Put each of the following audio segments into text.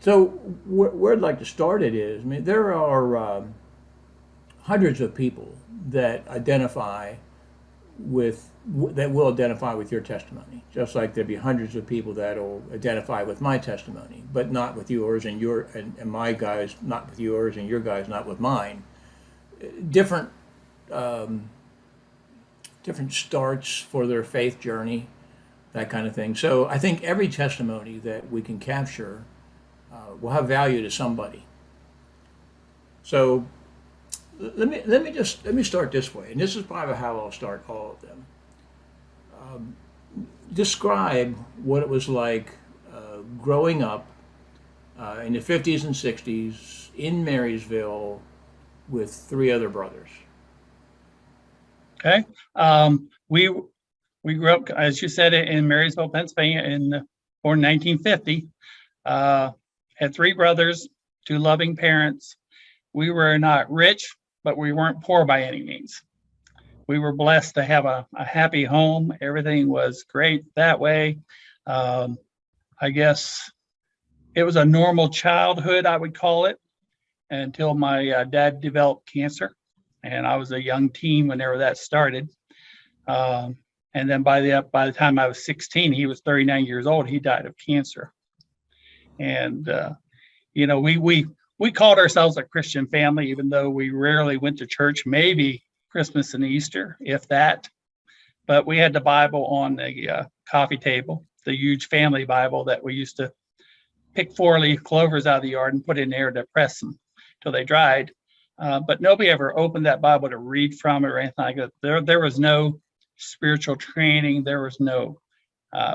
So where I'd like to start it is, I mean, there are hundreds of people that identify that will identify with your testimony, just like there'd be hundreds of people that will identify with my testimony, but not with yours, and and my guys not with yours, and your guys not with mine. Different um, different starts for their faith journey, that kind of thing. So I think every testimony that we can capture will have value to somebody. So let me start this way, and this is probably how I'll start all of them. Describe what it was like growing up in the 50s and 60s in Marysville with three other brothers. Okay. We grew up, as you said, in Marysville, Pennsylvania, born in 1950. Had three brothers, two loving parents. We were not rich, but we weren't poor by any means. We were blessed to have a happy home. Everything was great that way. I guess it was a normal childhood, I would call it, until my dad developed cancer. And I was a young teen whenever that started. And then by the time I was 16, he was 39 years old. He died of cancer. And we called ourselves a Christian family, even though we rarely went to church. Maybe Christmas and Easter, if that. But we had the Bible on the coffee table, the huge family Bible that we used to pick 4-leaf clovers out of the yard and put in there to press them till they dried. But nobody ever opened that Bible to read from it or anything like that. There was no spiritual training. There was no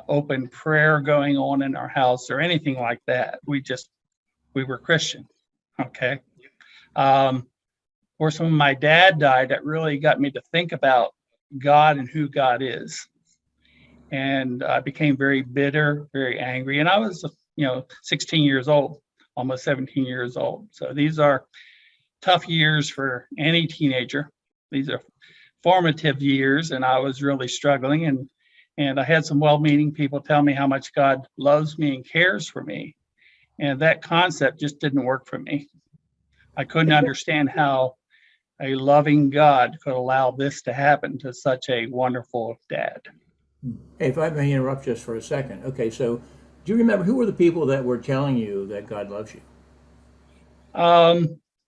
open prayer going on in our house or anything like that. We were Christian. Okay. Or when my dad died, that really got me to think about God and who God is. And I became very bitter, very angry. And I was, 16 years old, almost 17 years old. So these are tough years for any teenager. These are formative years, and I was really struggling. And I had some well-meaning people tell me how much God loves me and cares for me. And that concept just didn't work for me. I couldn't understand how a loving God could allow this to happen to such a wonderful dad. Hey, if I may interrupt just for a second. Okay, so do you remember who were the people that were telling you that God loves you?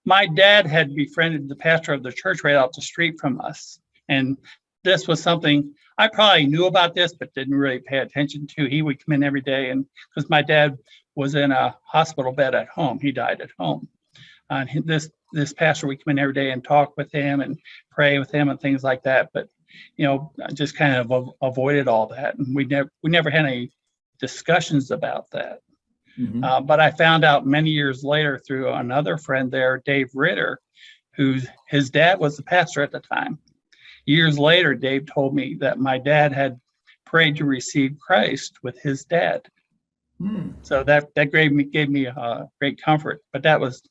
My dad had befriended the pastor of the church right out the street from us. And this was something I probably knew about this, but didn't really pay attention to. He would come in every day, and because my dad was in a hospital bed at home, he died at home. And this pastor would come in every day and talk with him and pray with him and things like that. But I just kind of avoided all that, and we never had any discussions about that. Mm-hmm. But I found out many years later through another friend there, Dave Ritter, his dad was the pastor at the time. Years later, Dave told me that my dad had prayed to receive Christ with his dad. So that gave me great comfort. But that was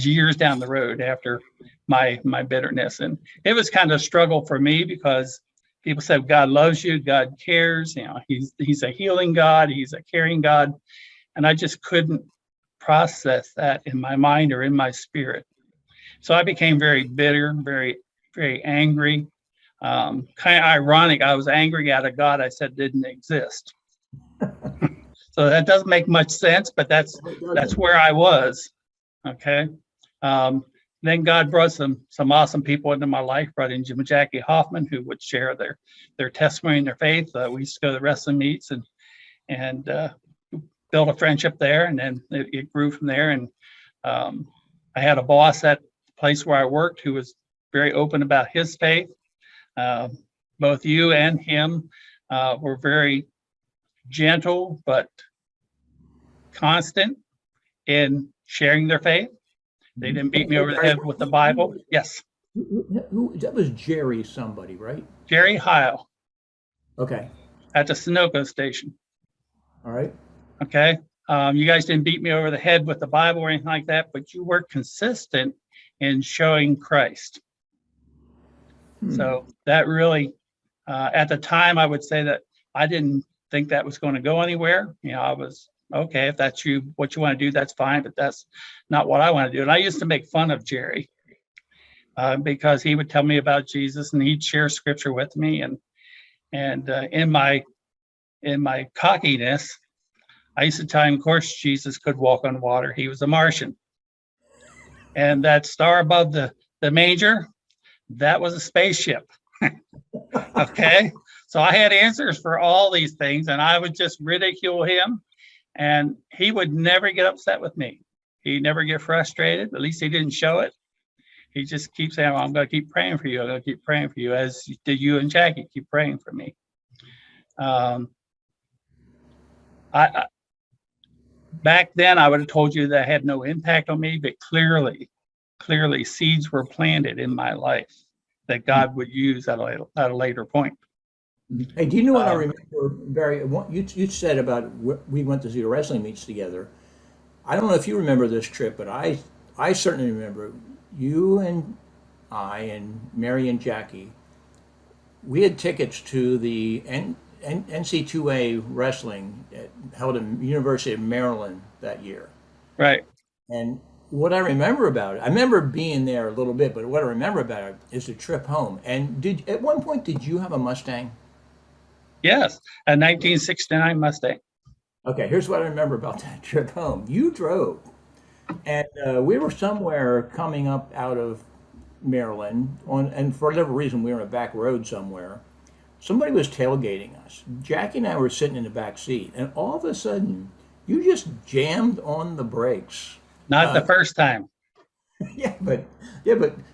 years down the road after my bitterness, and it was kind of a struggle for me because people said God loves you, God cares. He's a healing God, He's a caring God, and I just couldn't process that in my mind or in my spirit. So I became very bitter, very, very angry. Kind of ironic. I was angry at a God I said didn't exist. So that doesn't make much sense, but that's where I was. Okay. Then God brought some awesome people into my life. Brought in Jim and Jackie Hoffman, who would share their testimony and their faith. We used to go to the wrestling meets and build a friendship there, and then it grew from there. And I had a boss at the place where I worked who was very open about his faith. Both you and him were very gentle but constant in sharing their faith. They didn't beat me over the head with the Bible. Yes. That was Jerry somebody, right? Jerry Heil. Okay. At the Sunoco station. All right. Okay. You guys didn't beat me over the head with the Bible or anything like that, but you were consistent in showing Christ. So that really, at the time, I would say that I didn't think that was going to go anywhere. I was okay, if that's what you want to do, that's fine, but that's not what I want to do. And I used to make fun of Jerry because he would tell me about Jesus and he'd share scripture with me. And in my cockiness, I used to tell him, of course, Jesus could walk on water. He was a Martian. And that star above the manger, that was a spaceship. Okay. So I had answers for all these things, and I would just ridicule him, and he would never get upset with me. He'd never get frustrated. At least he didn't show it. He just keeps saying, well, I'm going to keep praying for you. I'm going to keep praying for you, as did you and Jackie keep praying for me. I back then I would have told you that had no impact on me, but clearly seeds were planted in my life that God would use at a later point. Hey, do you know what I remember, Barry? You said about we went to see the wrestling meets together. I don't know if you remember this trip, but I certainly remember you and I and Mary and Jackie. We had tickets to the NC2A wrestling held at University of Maryland that year. Right. And what I remember about it, I remember being there a little bit, but what I remember about it is the trip home. And at one point, did you have a Mustang? Yes, a 1969 Mustang. Okay, here's what I remember about that trip home. You drove, and we were somewhere coming up out of Maryland, and for whatever reason, we were on a back road somewhere. Somebody was tailgating us. Jackie and I were sitting in the back seat, and all of a sudden, you just jammed on the brakes. Not the first time. Yeah, but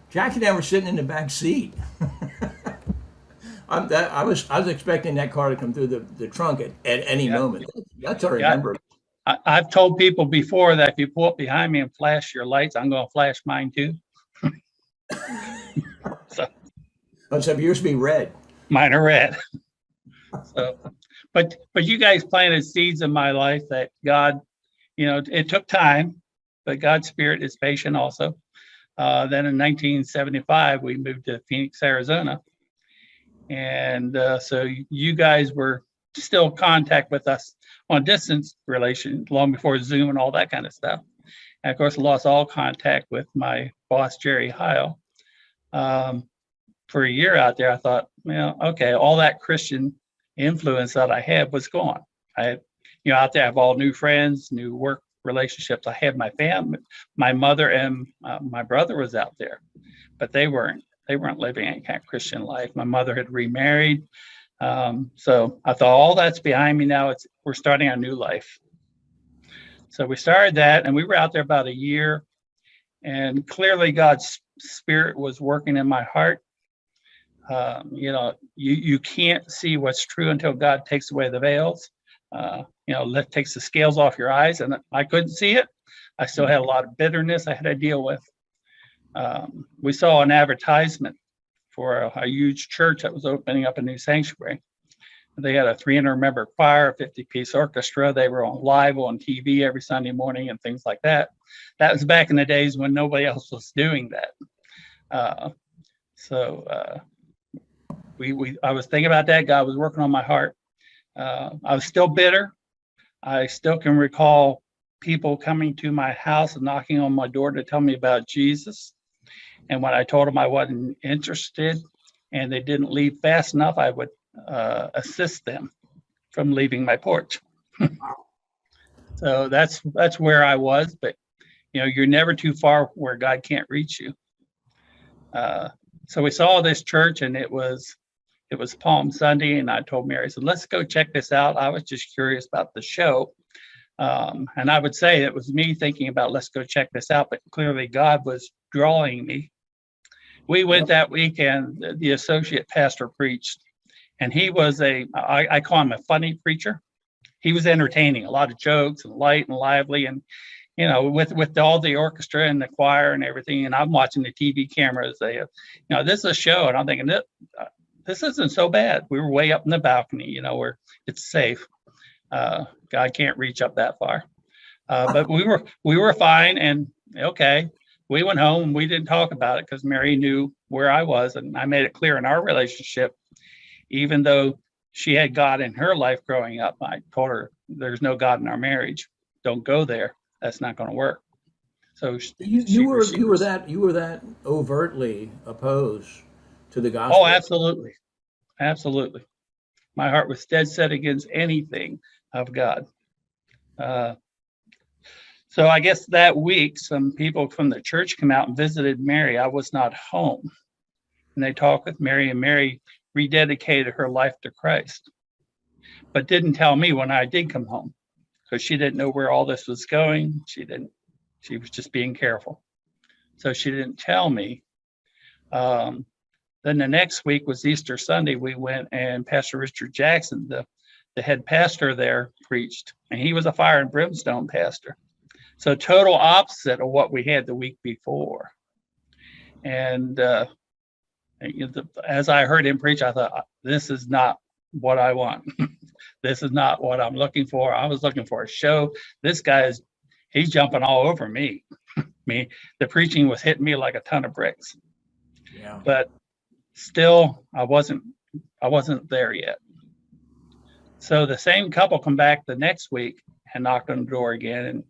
Jackie and I were sitting in the back seat. I was expecting that car to come through the trunk at any moment. That's what I remember. I've told people before that if you pull up behind me and flash your lights, I'm going to flash mine too. So, Except yours be red. Mine are red. So, but you guys planted seeds in my life that God, it took time, but God's Spirit is patient also. Then in 1975, we moved to Phoenix, Arizona. And so you guys were still in contact with us on distance relation long before Zoom and all that kind of stuff. And of course, lost all contact with my boss, Jerry Heil. For a year out there, I thought, okay, all that Christian influence that I had was gone. Out there I have all new friends, new work relationships. I had my family, my mother and my brother was out there, but they weren't living any kind of Christian life. My mother had remarried. So I thought all that's behind me now. We're starting a new life. So we started that, and we were out there about a year, and clearly God's Spirit was working in my heart. You can't see what's true until God takes away the veils. Takes the scales off your eyes, and I couldn't see it. I still had a lot of bitterness I had to deal with. We saw an advertisement for a huge church that was opening up a new sanctuary. They had a 300-member choir, a 50-piece orchestra. They were live on TV every Sunday morning and things like that. That was back in the days when nobody else was doing that. I was thinking about that. God was working on my heart. I was still bitter. I still can recall people coming to my house and knocking on my door to tell me about Jesus. And when I told them I wasn't interested and they didn't leave fast enough, I would assist them from leaving my porch. So that's where I was. But, you're never too far where God can't reach you. So we saw this church, and it was Palm Sunday, and I told Mary, I said, let's go check this out. I was just curious about the show. And I would say it was me thinking about, let's go check this out, but clearly God was drawing me. We went that weekend, the associate pastor preached, and he was I call him a funny preacher. He was entertaining, a lot of jokes and light and lively, and with all the orchestra and the choir and everything. And I'm watching the TV cameras. This is a show, and I'm thinking this isn't so bad. We were way up in the balcony, where it's safe. God can't reach up that far. But we were fine, and okay. We went home and we didn't talk about it because Mary knew where I was, and I made it clear in our relationship, even though she had God in her life growing up, I told her, there's no God in our marriage. Don't go there. That's not going to work. So You were that overtly opposed to the Oh, gospel. absolutely. Absolutely. My heart was dead set against anything of God. So I guess that week, some people from the church come out and visited Mary. I was not home. And they talked with Mary, and Mary rededicated her life to Christ, but didn't tell me when I did come home, because she didn't know where all this was going. She was just being careful. So she didn't tell me. Then the next week was Easter Sunday. We went, and Pastor Richard Jackson, the head pastor there, preached, and he was a fire and brimstone pastor. So total opposite of what we had the week before. And as I heard him preach, I thought, this is not what I want. This is not what I'm looking for. I was looking for a show. This guy he's jumping all over me. The preaching was hitting me like a ton of bricks. Yeah. But still, I wasn't there yet. So the same couple come back the next week and knocked on the door again.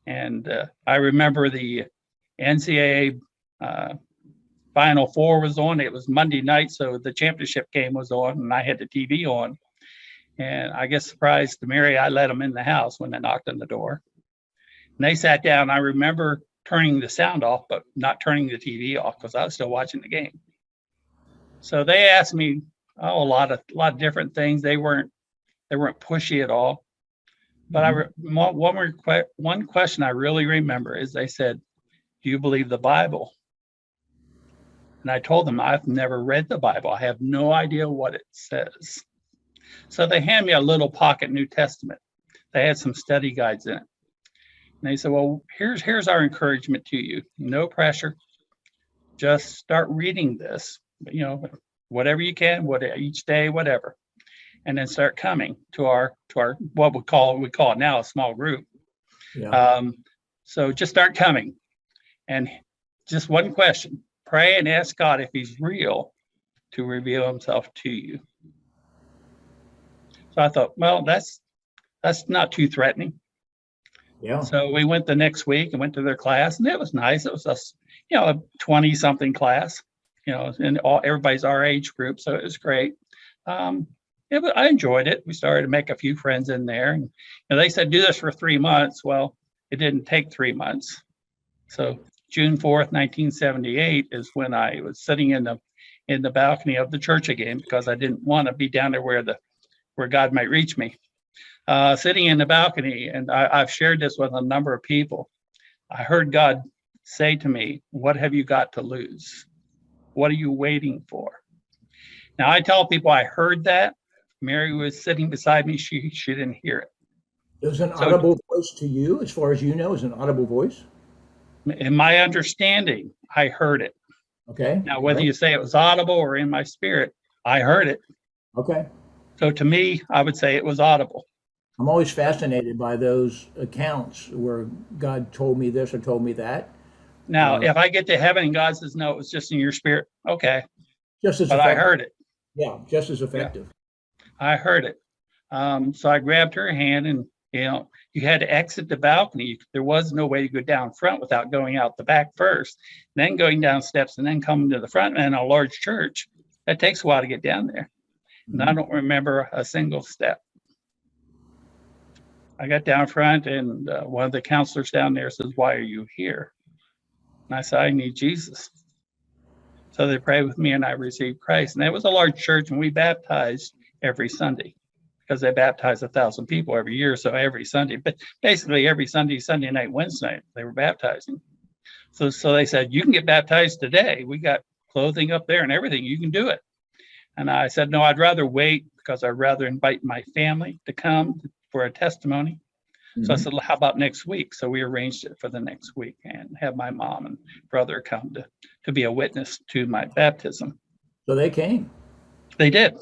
And I remember the NCAA Final Four was on. It was Monday night, so the championship game was on, and I had the TV on. And I guess surprised to Mary, I let them in the house when they knocked on the door. And they sat down. I remember turning the sound off, but not turning the TV off because I was still watching the game. So they asked me a lot of different things. They weren't pushy at all. But one question I really remember is they said, "Do you believe the Bible?" And I told them, I've never read the Bible. I have no idea what it says. So they handed me a little pocket New Testament. They had some study guides in it. And they said, well, here's our encouragement to you. No pressure. Just start reading this, whatever you can, each day, whatever. And then start coming to our what we call it now a small group. Yeah. So just start coming. And just one question. Pray and ask God if he's real to reveal himself to you. So I thought, well, that's not too threatening. Yeah. So we went the next week and went to their class, and it was nice. It was a 20-something class, and everybody's our age group, so it was great. I enjoyed it. We started to make a few friends in there, and they said do this for 3 months. Well, it didn't take 3 months. So June 4th, 1978 is when I was sitting in the balcony of the church again, because I didn't want to be down there where God might reach me. Sitting in the balcony, and I've shared this with a number of people. I heard God say to me, "What have you got to lose? What are you waiting for?" Now I tell people I heard that. Mary was sitting beside me. She didn't hear it. It was an audible voice to you, as far as you know, it was an audible voice? In my understanding, I heard it. Okay. Now, whether you say it was audible or in my spirit, I heard it. Okay. So to me, I would say it was audible. I'm always fascinated by those accounts where God told me this or told me that. Now, if I get to heaven and God says, no, it was just in your spirit, okay. Just as but effective. I heard it. Yeah, just as effective. Yeah, I heard it. So I grabbed her hand, and you had to exit the balcony. There was no way to go down front without going out the back first, then going down steps, and then coming to the front. And a large church, that takes a while to get down there. And I don't remember a single step. I got down front, and one of the counselors down there says, "Why are you here?" And I said, "I need Jesus." So they prayed with me, and I received Christ. And it was a large church, and we baptized every Sunday, because they baptize 1,000 people every year. So every Sunday, but basically every Sunday, Sunday night, Wednesday night, they were baptizing. So they said, "You can get baptized today. We got clothing up there and everything. You can do it." And I said, "No, I'd rather wait, because I'd rather invite my family to come for a testimony." Mm-hmm. So I said, "How about next week?" So we arranged it for the next week and have my mom and brother come to be a witness to my baptism. So they came. They did.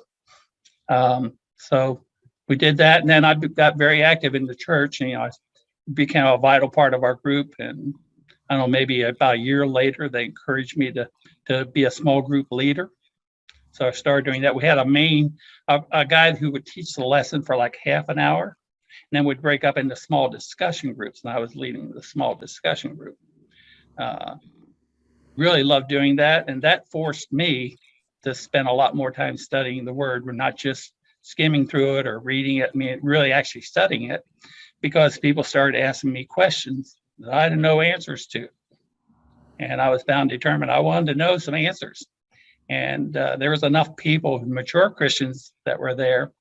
So we did that, and then I got very active in the church, and I became a vital part of our group. And I don't know, maybe about a year later, they encouraged me to be a small group leader. So I started doing that. We had a guy who would teach the lesson for like half an hour, then we'd break up into small discussion groups, and I was leading the small discussion group. Really loved doing that, and that forced me to spend a lot more time studying the Word. We're not just skimming through it or reading it, I mean, really actually studying it, because people started asking me questions that I didn't know answers to. And I was bound determined I wanted to know some answers. And there was enough people, mature Christians that were there,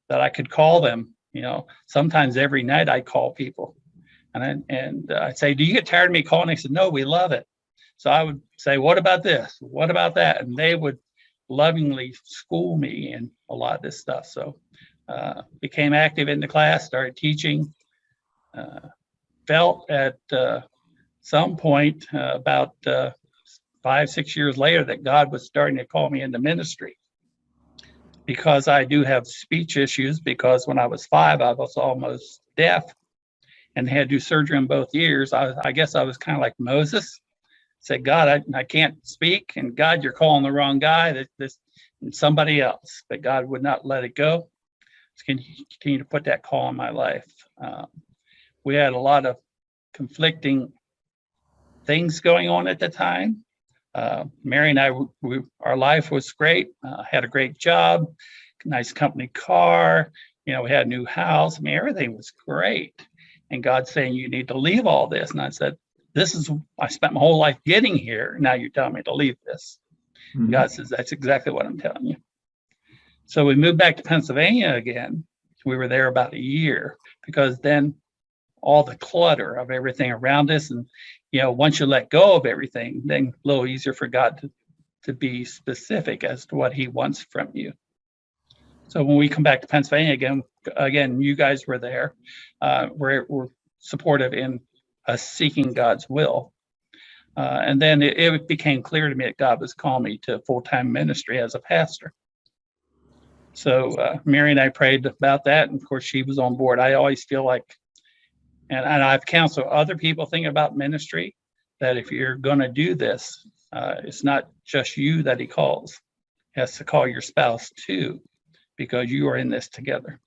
that I could call them. You know, sometimes every night I'd call people. And I'd say, do you get tired of me calling? They said, no, we love it. So I would say, what about this? What about that? And they would lovingly school me in a lot of this stuff. So became active in the class, started teaching, felt at some point about 5-6 years later that God was starting to call me into ministry, because I do have speech issues, because when I was 5, I was almost deaf and had to do surgery in both ears. I guess I was kind of like Moses. Said, God, I can't speak, and God, you're calling the wrong guy, this somebody else. But God would not let it go. Continue to put that call on my life. We had a lot of conflicting things going on at the time. Mary and I, our life was great. Had a great job, nice company car. You know, we had a new house. I mean, everything was great. And God's saying, you need to leave all this. And I said, I spent my whole life getting here. Now you're telling me to leave this. Mm-hmm. God says, that's exactly what I'm telling you. So we moved back to Pennsylvania again. We were there about a year, because then all the clutter of everything around us, and, you know, once you let go of everything, then a little easier for God to be specific as to what he wants from you. So when we come back to Pennsylvania again, you guys were there. We're supportive in us seeking God's will. And then it became clear to me that God was calling me to full-time ministry as a pastor. So Mary and I prayed about that. And of course, she was on board. I always feel like, and I've counseled other people thinking about ministry, that if you're going to do this, it's not just you that he calls. He has to call your spouse too, because you are in this together.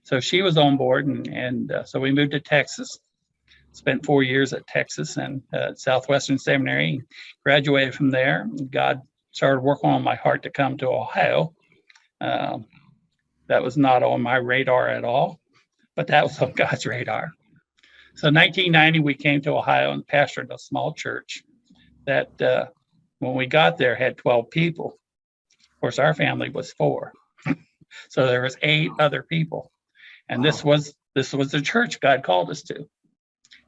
So she was on board, and so we moved to Texas. Spent 4 years at Texas and Southwestern Seminary, graduated from there. God started working on my heart to come to Ohio. That was not on my radar at all, but that was on God's radar. So 1990, we came to Ohio and pastored a small church that when we got there had 12 people. Of course, our family was 4. So there was 8 other people. And wow. This was the church God called us to.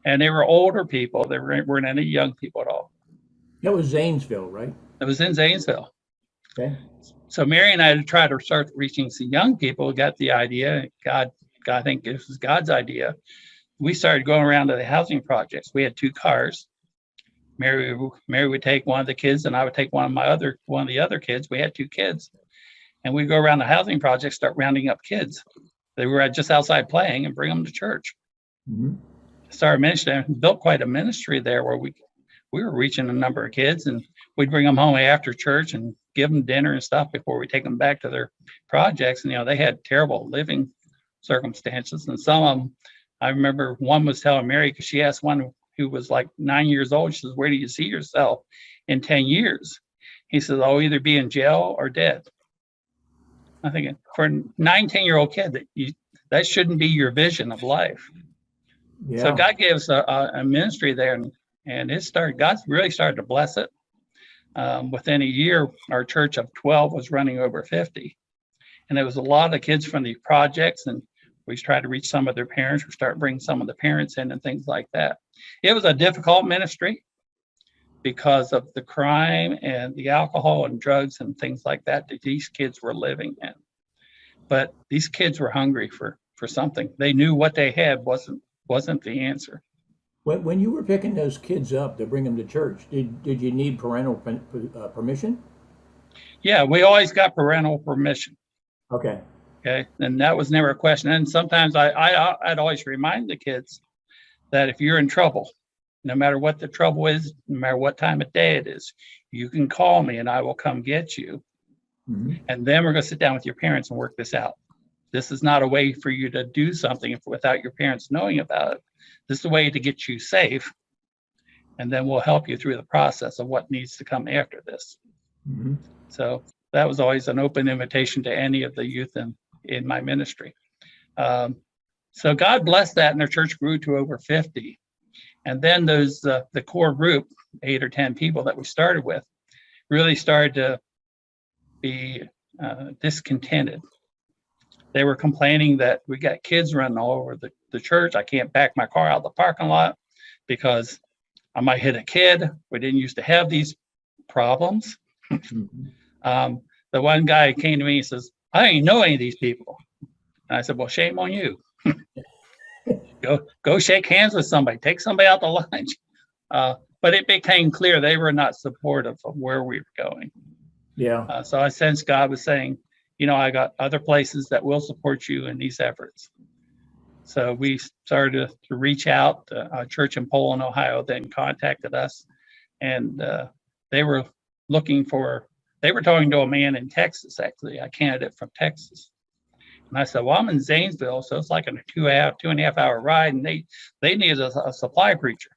And they were older people. They weren't any young people at all. That was Zanesville, right? It was in Zanesville. Okay. So Mary and I had tried to start reaching some young people, got the idea. God, I think this was God's idea. We started going around to the housing projects. We had 2 cars. Mary would take one of the kids, and I would take one of the other kids. We had 2 kids. And we'd go around the housing projects, start rounding up kids. They were just outside playing, and bring them to church. Mm-hmm. Started ministry, built quite a ministry there where we were reaching a number of kids, and we'd bring them home after church and give them dinner and stuff before we take them back to their projects. And, you know, they had terrible living circumstances. And some of them, I remember one was telling Mary, because she asked one who was like 9 years old, she says, where do you see yourself in 10 years? He says, I'll either be in jail or dead. I'm thinking, for a 19-year-old kid, that shouldn't be your vision of life. Yeah. So God gave us a ministry there, and God really started to bless it. Within a year, our church of 12 was running over 50. And there was a lot of kids from the projects, and we tried to reach some of their parents. We started bringing some of the parents in and things like that. It was a difficult ministry because of the crime and the alcohol and drugs and things like that these kids were living in. But these kids were hungry for something. They knew what they had wasn't the answer. When you were picking those kids up to bring them to church, did you need parental permission? Yeah, we always got parental permission. Okay. And that was never a question. And sometimes I'd always remind the kids that if you're in trouble, no matter what the trouble is, no matter what time of day it is, you can call me and I will come get you. Mm-hmm. And then we're going to sit down with your parents and work this out. This is not a way for you to do something without your parents knowing about it. This is a way to get you safe. And then we'll help you through the process of what needs to come after this. Mm-hmm. So that was always an open invitation to any of the youth in my ministry. So God blessed that, and their church grew to over 50. And then those the core group, 8 or 10 people that we started with, really started to be discontented. They were complaining that we got kids running all over the church. I can't back my car out of the parking lot because I might hit a kid. We didn't used to have these problems. Mm-hmm. The one guy came to me and says, I didn't know any of these people. And I said, well, shame on you. Go shake hands with somebody. Take somebody out to lunch. But it became clear they were not supportive of where we were going. Yeah. So I sensed God was saying, I got other places that will support you in these efforts. So we started to reach out. A church in Poland, Ohio, then contacted us, and they were talking to a man in Texas, actually, a candidate from Texas. And I said, well, I'm in Zanesville, so it's like a 2.5 hour ride, and they needed a supply preacher.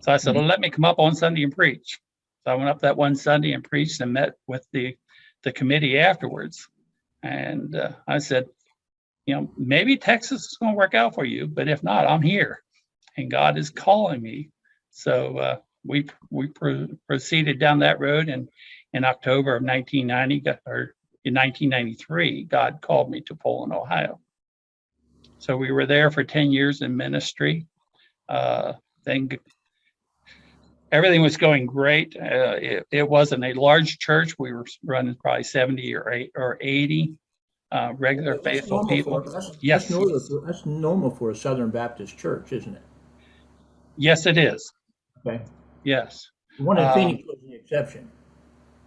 So I said, well, let me come up on Sunday and preach. So I went up that one Sunday and preached and met with the committee afterwards. And I said, maybe Texas is going to work out for you, but if not, I'm here, and God is calling me. So we proceeded down that road, and in October of 1993, God called me to Poland, Ohio. So we were there for 10 years in ministry. Then everything was going great. It wasn't a large church. We were running probably 70 or 80 regular faithful people. Yes. That's normal for a Southern Baptist church, isn't it? Yes, it is. Okay. Yes. The one in Phoenix was the exception.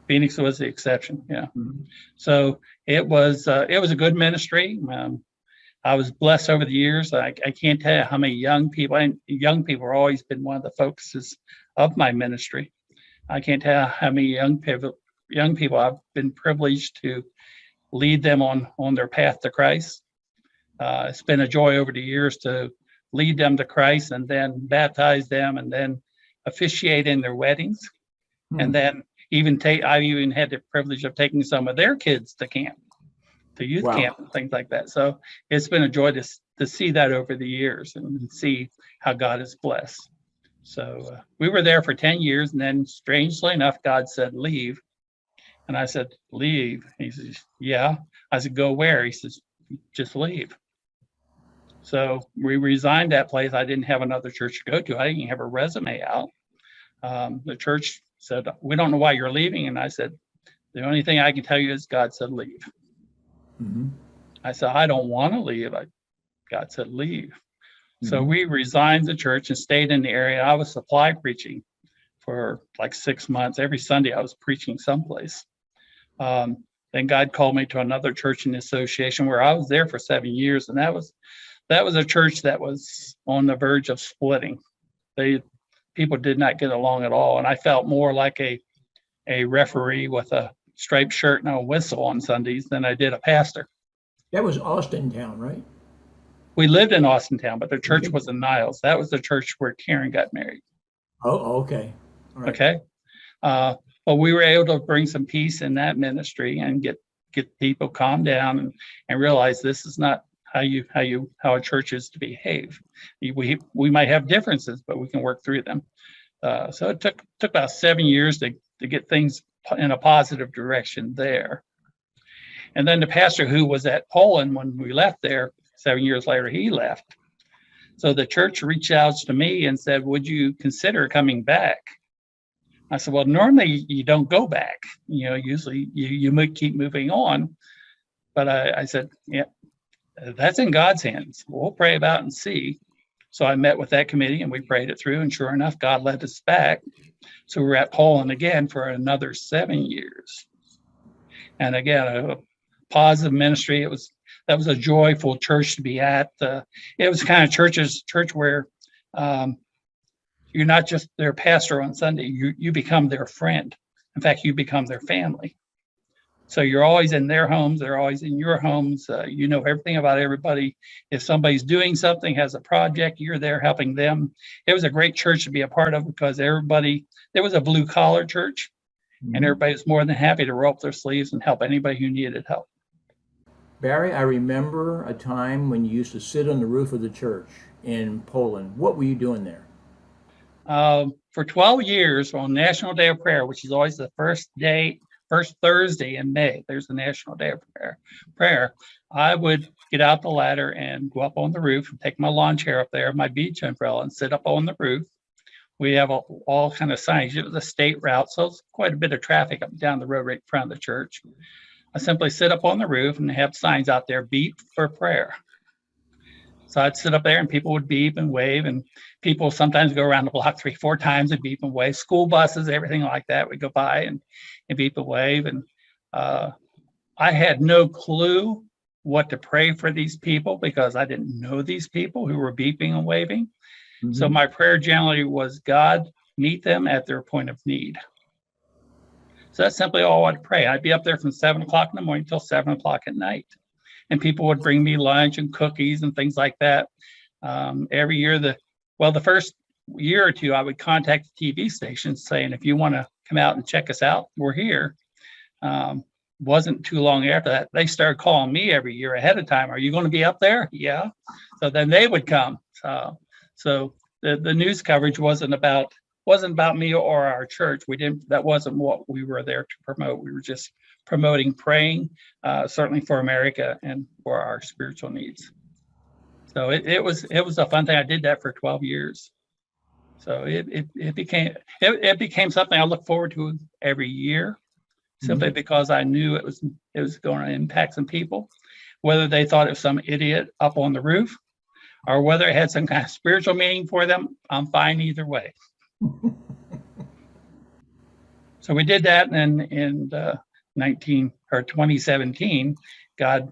Phoenix was the exception. Yeah. Mm-hmm. So it was a good ministry. I was blessed over the years. I can't tell you how many young people have always been one of the focuses of my ministry. I can't tell you how many young people I've been privileged to lead them on their path to Christ. It's been a joy over the years to lead them to Christ and then baptize them and then officiate in their weddings. Hmm. And then I've even had the privilege of taking some of their kids to camp, to youth camp and things like that. So it's been a joy to see that over the years and see how God is blessed. So we were there for 10 years, and then strangely enough, God said, leave. And I said, leave? He says, yeah. I said, go where? He says, just leave. So we resigned that place. I didn't have another church to go to. I didn't have a resume out. The church said, we don't know why you're leaving. And I said, the only thing I can tell you is God said, leave. Mm-hmm. I said, I don't want to leave. God said, leave. Mm-hmm. So we resigned the church and stayed in the area. I was supply preaching for like 6 months. Every Sunday I was preaching someplace. Then God called me to another church in the association where I was there for 7 years. And that was a church that was on the verge of splitting. People did not get along at all. And I felt more like a referee with a striped shirt and a whistle on Sundays than I did a pastor. That was Austintown, right? We lived in Austintown, but the church was in Niles. That was the church where Karen got married. Oh, okay. All right. Okay. But we were able to bring some peace in that ministry and get people calm down and realize this is not how a church is to behave. We might have differences, but we can work through them. So it took about 7 years to get things in a positive direction there. And then the pastor who was at Poland when we left there, 7 years later, he left. So the church reached out to me and said, would you consider coming back? I said, well, normally you don't go back. Usually you keep moving on. But I said, yeah, that's in God's hands. We'll pray about it and see. So I met with that committee and we prayed it through. And sure enough, God led us back. So we're at Poland again for another 7 years. And again, a positive ministry. That was a joyful church to be at. It was the kind of church where you're not just their pastor on Sunday. You become their friend. In fact, you become their family. So you're always in their homes. They're always in your homes. You know everything about everybody. If somebody's doing something, has a project, you're there helping them. It was a great church to be a part of because there was a blue collar church, and everybody was more than happy to roll up their sleeves and help anybody who needed help. Barry, I remember a time when you used to sit on the roof of the church in Poland. What were you doing there? For 12 years on National Day of Prayer, which is always the first Thursday in May, there's the National Day of Prayer. I would get out the ladder and go up on the roof and take my lawn chair up there, my beach umbrella, and sit up on the roof. We have all kind of signs. It was a state route, so it's quite a bit of traffic up and down the road right in front of the church. I simply sit up on the roof and have signs out there, beep for prayer. So I'd sit up there and people would beep and wave, and people sometimes go around the block 3-4 times and beep and wave. School buses, everything like that would go by and beep and wave. And I had no clue what to pray for these people because I didn't know these people who were beeping and waving. Mm-hmm. So my prayer generally was, God, meet them at their point of need. So that's simply all I'd pray. I'd be up there from 7 o'clock in the morning till 7 o'clock at night. And people would bring me lunch and cookies and things like that. Every year, the first year or two, I would contact the TV stations saying, if you want to come out and check us out, we're here. Wasn't too long after that, they started calling me every year ahead of time. Are you going to be up there? Yeah. So then they would come. So the news coverage wasn't about me or our church. That wasn't what we were there to promote. We were just promoting praying, certainly for America and for our spiritual needs. So it was a fun thing. I did that for 12 years. So it became something I look forward to every year, simply because I knew it was going to impact some people, whether they thought it was some idiot up on the roof or whether it had some kind of spiritual meaning for them. I'm fine either way. So we did that, and in 2017, God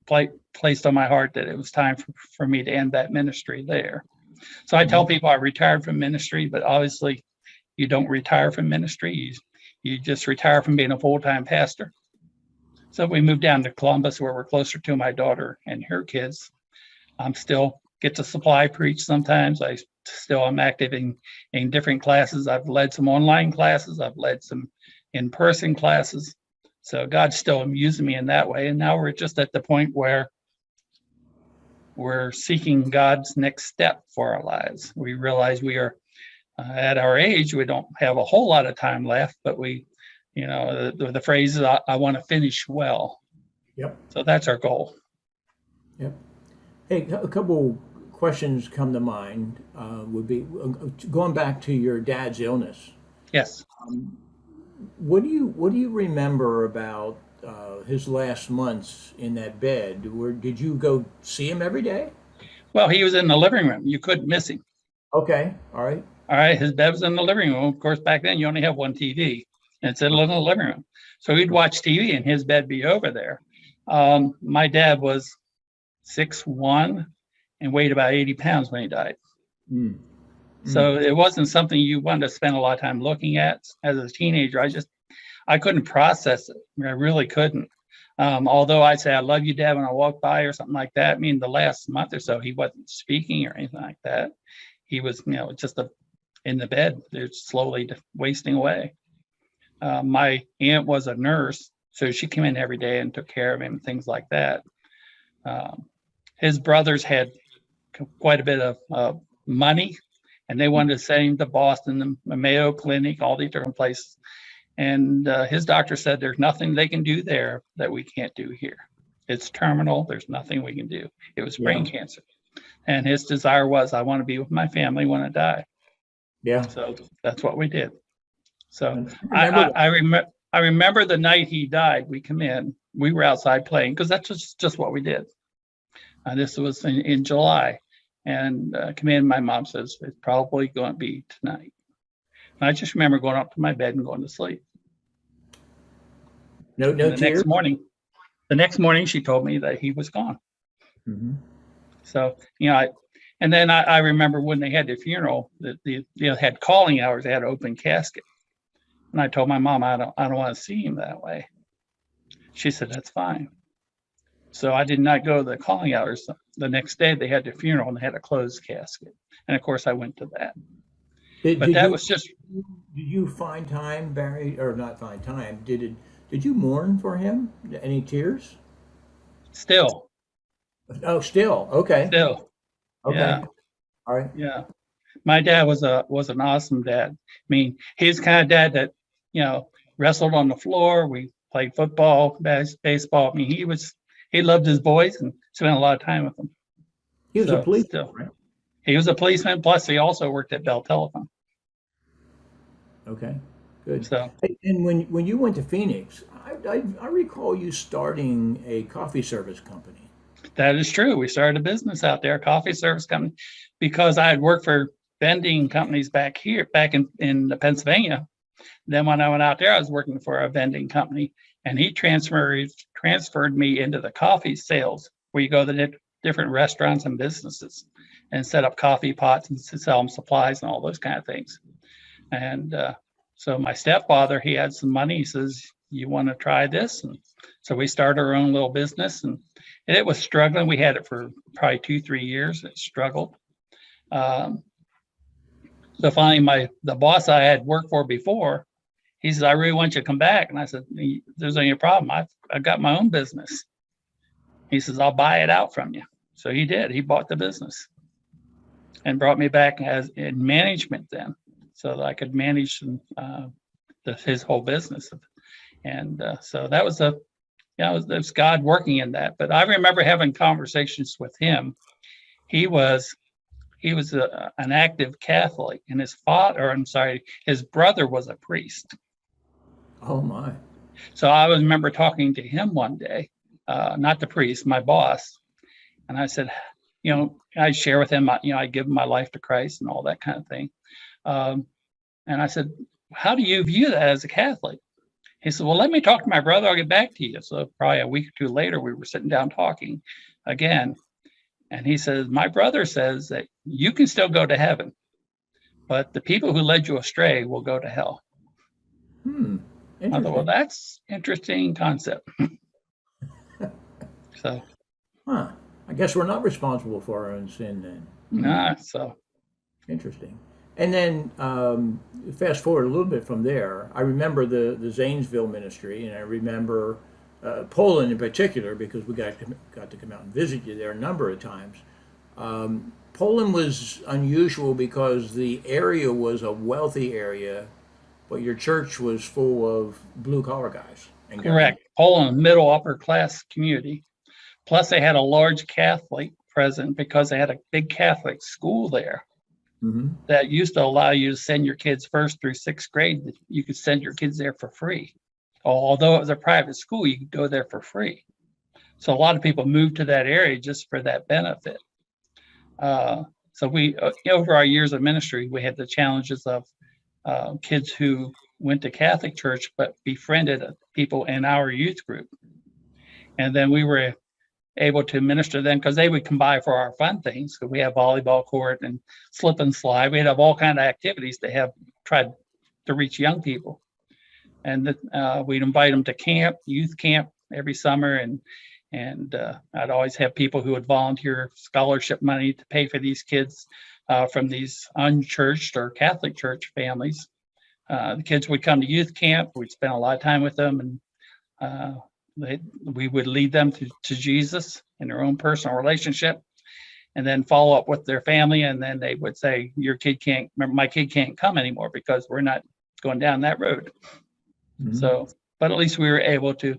placed on my heart that it was time for me to end that ministry there. So I tell people I retired from ministry, but obviously you don't retire from ministry. You just retire from being a full-time pastor. So we moved down to Columbus, where we're closer to my daughter and her kids. I'm still get to supply preach sometimes. I still am active in different classes. I've led some online classes. I've led some in-person classes. So God's still using me in that way. And now we're just at the point where we're seeking God's next step for our lives. We realize we are at our age, we don't have a whole lot of time left, but the phrase is, I want to finish well. Yep. So that's our goal. Yep. Hey, a couple questions come to mind. Would be going back to your dad's illness. Yes. What do you remember about his last months in that bed? Did you go see him every day? Well, he was in the living room. You couldn't miss him. Okay. All right. His bed was in the living room. Of course, back then you only have one TV, and it's in the living room. So he'd watch TV and his bed be over there. My dad was 6'1" and weighed about 80 pounds when he died. So it wasn't something you wanted to spend a lot of time looking at. As a teenager, I couldn't process it. I really couldn't. Although I'd say, I love you, Dad, when I walk by or something like that. I mean, the last month or so, he wasn't speaking or anything like that. He was, just in the bed. They're slowly wasting away. My aunt was a nurse, so she came in every day and took care of him, things like that. His brothers had quite a bit of money, and they wanted to send him to Boston, the Mayo Clinic, all these different places. And his doctor said, there's nothing they can do there that we can't do here. It's terminal. There's nothing we can do. It was brain cancer. And his desire was, I want to be with my family when I die. Yeah. So that's what we did. So I remember the night he died, we come in, we were outside playing, because that's just what we did. This was in July. And come in, my mom says, it's probably going to be tonight. And I just remember going up to my bed and going to sleep. No tears? The next morning, she told me that he was gone. Mm-hmm. So, and then I remember when they had the funeral, that they had calling hours, they had an open casket. And I told my mom, I don't want to see him that way. She said, that's fine. So I did not go to the calling hours. The next day they had the funeral and they had a closed casket. And of course I went to that. But Did that you was just did you find time, Barry, or not find time? Did you mourn for him? Any tears? still, Oh, still. Okay. still, Okay. yeah, All right. yeah. My dad was an awesome dad. I mean, he's the kind of dad that, you know, wrestled on the floor. We played football, baseball. I mean, he loved his boys and spent a lot of time with them. He was a So policeman, still, right? he was a policeman. Plus, he also worked at Bell Telephone. Okay. Good. So Hey, and when you went to Phoenix, I recall you starting a coffee service company. that is true. We started a business out there, a coffee service company, because I had worked for vending companies back here, back in Pennsylvania. Then when I went out there, I was working for a vending company, and he transferred me into the coffee sales, where you go to the different restaurants and businesses and set up coffee pots and sell them supplies and all those kind of things. And so my stepfather, he had some money. He says, "You want to try this?" And so we started our own little business, and it was struggling. We had it for probably 2-3 years. It struggled. Um, so finally, the boss I had worked for before, he says, "I really want you to come back." And I said, "There's any problem. I've got my own business." He says, "I'll buy it out from you." So he did. He bought the business and brought me back as in management then, so that I could manage his whole business. And so that was it was God working in that. But I remember having conversations with him. He was an active Catholic, and his brother was a priest. Oh my. So I remember talking to him one day, not the priest, my boss, and I said, I share with him, I give my life to Christ and all that kind of thing. And I said, "How do you view that as a Catholic?" He said, "Well, let me talk to my brother. I'll get back to you." So probably a week or two later, we were sitting down talking again. And he says, "My brother says that you can still go to heaven, but the people who led you astray will go to hell." Hmm. I thought, well, Interesting. that's interesting concept. So, Huh. I guess we're not responsible for our own sin then. Hmm. so Interesting. And then fast forward a little bit from there. I remember the Zanesville ministry, and I remember Poland in particular because we got to come out and visit you there a number of times. Poland was unusual because the area was a wealthy area, but your church was full of blue collar guys and girls. correct. Poland, middle upper class community. Plus, they had a large Catholic present because they had a big Catholic school there Hmm. that used to allow you to send your kids first through sixth grade. You could send your kids there for free. Although it was a private school, you could go there for free. So a lot of people moved to that area just for that benefit. So we, over our years of ministry, we had the challenges of kids who went to Catholic church but befriended people in our youth group, and then we were able to minister them because they would come by for our fun things. So we have volleyball court and slip and slide. We'd have all kind of activities to have tried to reach young people, and we'd invite them to camp, youth camp every summer, and I'd always have people who would volunteer scholarship money to pay for these kids from these unchurched or Catholic church families. The kids would come to youth camp. We'd spend a lot of time with them, and we would lead them to Jesus in their own personal relationship, and then follow up with their family. And then they would say, my kid can't come anymore because we're not going down that road. Hmm. So, but at least we were able to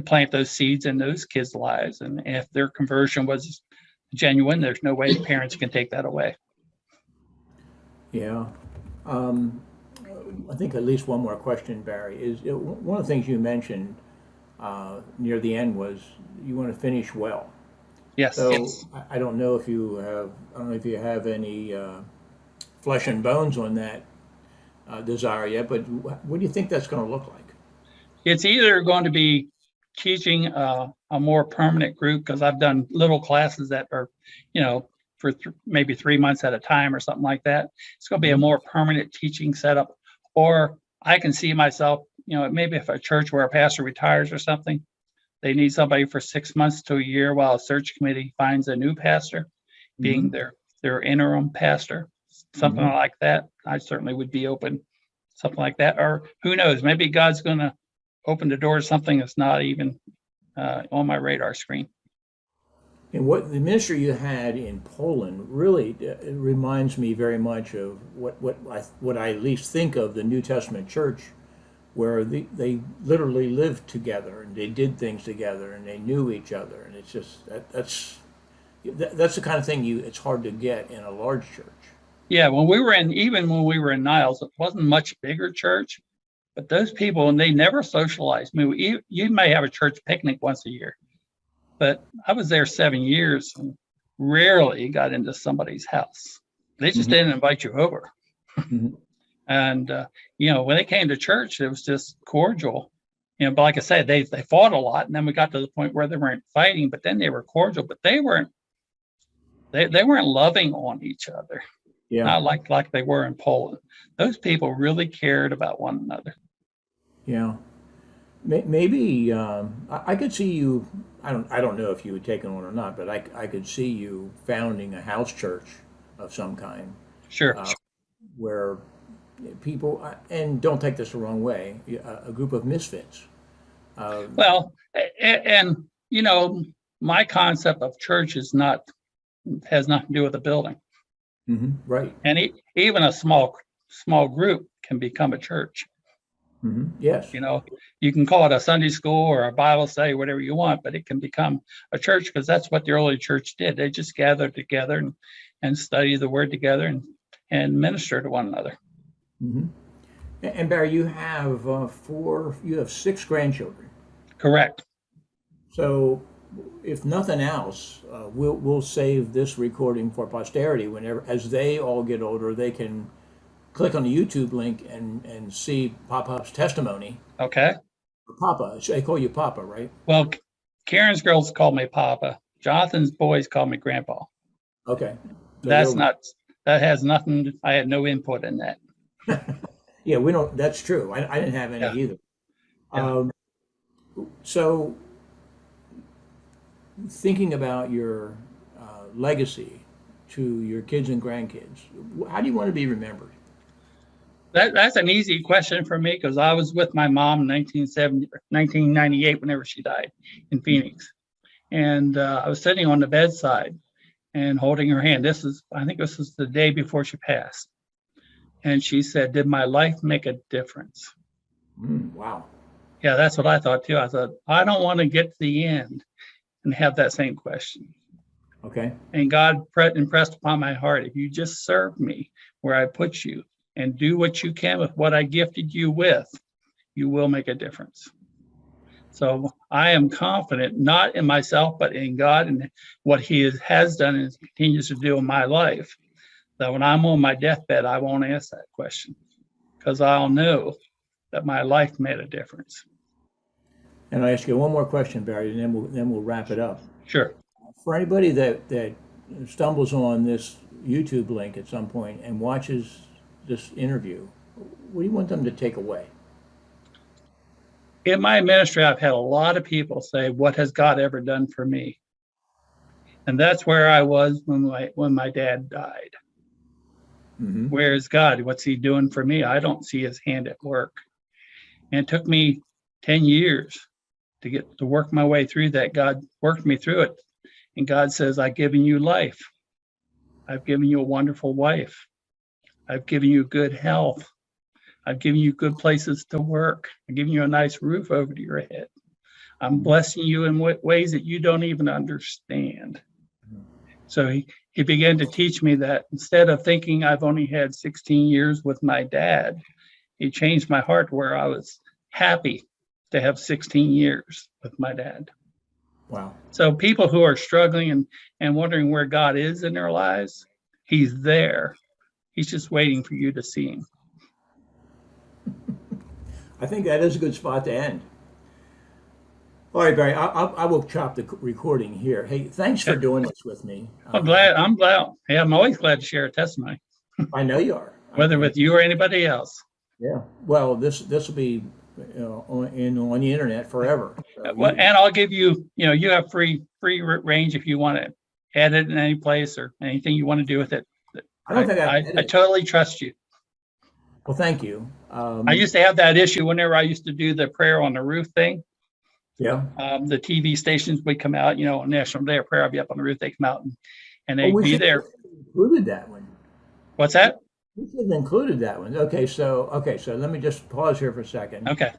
plant those seeds in those kids' lives. And if their conversion was genuine, there's no way the parents can take that away. Yeah. Um, I think at least one more question, Barry, is one of the things you mentioned near the end was you want to finish well. Yes. So I don't know if you have any flesh and bones on that desire yet, but what do you think that's going to look like? It's either going to be teaching a more permanent group, because I've done little classes that are, for maybe 3 months at a time or something like that. It's going to be a more permanent teaching setup, or I can see myself, maybe if a church where a pastor retires or something, they need somebody for 6 months to a year while a search committee finds a new pastor, being their interim pastor, something like that. I certainly would be open, something like that. Or who knows, maybe God's going to open the door to something that's not even on my radar screen. And what the ministry you had in Poland really it reminds me very much of what I at least think of the New Testament church, where they literally lived together and they did things together and they knew each other, and it's just that's the kind of thing it's hard to get in a large church. Yeah, when we were in Niles, it wasn't a much bigger church, but those people, and they never socialized. I mean, you may have a church picnic once a year, but I was there 7 years and rarely got into somebody's house. They just didn't invite you over. And, when they came to church, it was just cordial. But like I said, they fought a lot. And then we got to the point where they weren't fighting, but then they were cordial, but they weren't loving on each other. Yeah. Not like they were in Poland. Those people really cared about one another. Yeah. Maybe I could see you. I don't know if you would take it on or not, but I could see you founding a house church of some kind. Sure. Where people, and don't take this the wrong way, a group of misfits. Well, and my concept of church has nothing to do with the building. Right. And even a small group can become a church. Yes. You can call it a Sunday school or a Bible study, whatever you want, but it can become a church because that's what the early church did. They just gathered together and studied the word together and minister to one another. And Barry, you have you have 6 grandchildren. Correct. So, if nothing else, we'll save this recording for posterity. Whenever, as they all get older, they can click on the YouTube link and see Papa's testimony. Okay. Papa, they call you Papa, right? Well, Karen's girls call me Papa. Jonathan's boys call me Grandpa. Okay. So that has nothing. I had no input in that. Yeah, we don't. That's true. I didn't have any either. Yeah. So, thinking about your legacy to your kids and grandkids, how do you want to be remembered? That's an easy question for me because I was with my mom in 1998, whenever she died in Phoenix. And I was sitting on the bedside and holding her hand. I think this was the day before she passed. And she said, "Did my life make a difference?" Wow. Yeah, that's what I thought too. I thought, I don't want to get to the end and have that same question. Okay. And God impressed upon my heart, if you just serve me where I put you and do what you can with what I gifted you with, you will make a difference. So I am confident, not in myself, but in God and what He has done and continues to do in my life, that when I'm on my deathbed, I won't ask that question because I'll know that my life made a difference. And I'll ask you one more question, Barry, and then we'll wrap it up. Sure. For anybody that stumbles on this YouTube link at some point and watches this interview, what do you want them to take away? In my ministry, I've had a lot of people say, "What has God ever done for me?" And that's where I was when my dad died. Where is God? What's He doing for me? I don't see His hand at work. And it took me 10 years to get to work my way through that. God worked me through it. And God says, "I've given you life. I've given you a wonderful wife. I've given you good health. I've given you good places to work. I've given you a nice roof over your head. I'm blessing you in ways that you don't even understand." So he began to teach me that instead of thinking I've only had 16 years with my dad, He changed my heart where I was happy to have 16 years with my dad. Wow. So people who are struggling and wondering where God is in their lives, He's there. He's just waiting for you to see Him. I think that is a good spot to end. All right, Barry, I will chop the recording here. Hey, thanks for doing this with me. I'm glad. Hey, I'm always glad to share a testimony, I know you are. whether with you or anybody else. Yeah. Well, this will be on the internet forever. So Well, and I'll give you, you have free range if you want to edit in any place or anything you want to do with it. I don't think I totally trust you. Well, thank you. I used to have that issue whenever I used to do the prayer on the roof thing. Yeah. The TV stations would come out, on National Day of Prayer, I'd be up on the roof, they come out and they'd we be should there. have included that one. What's that? We should have included that one. Okay, so let me just pause here for a second. Okay.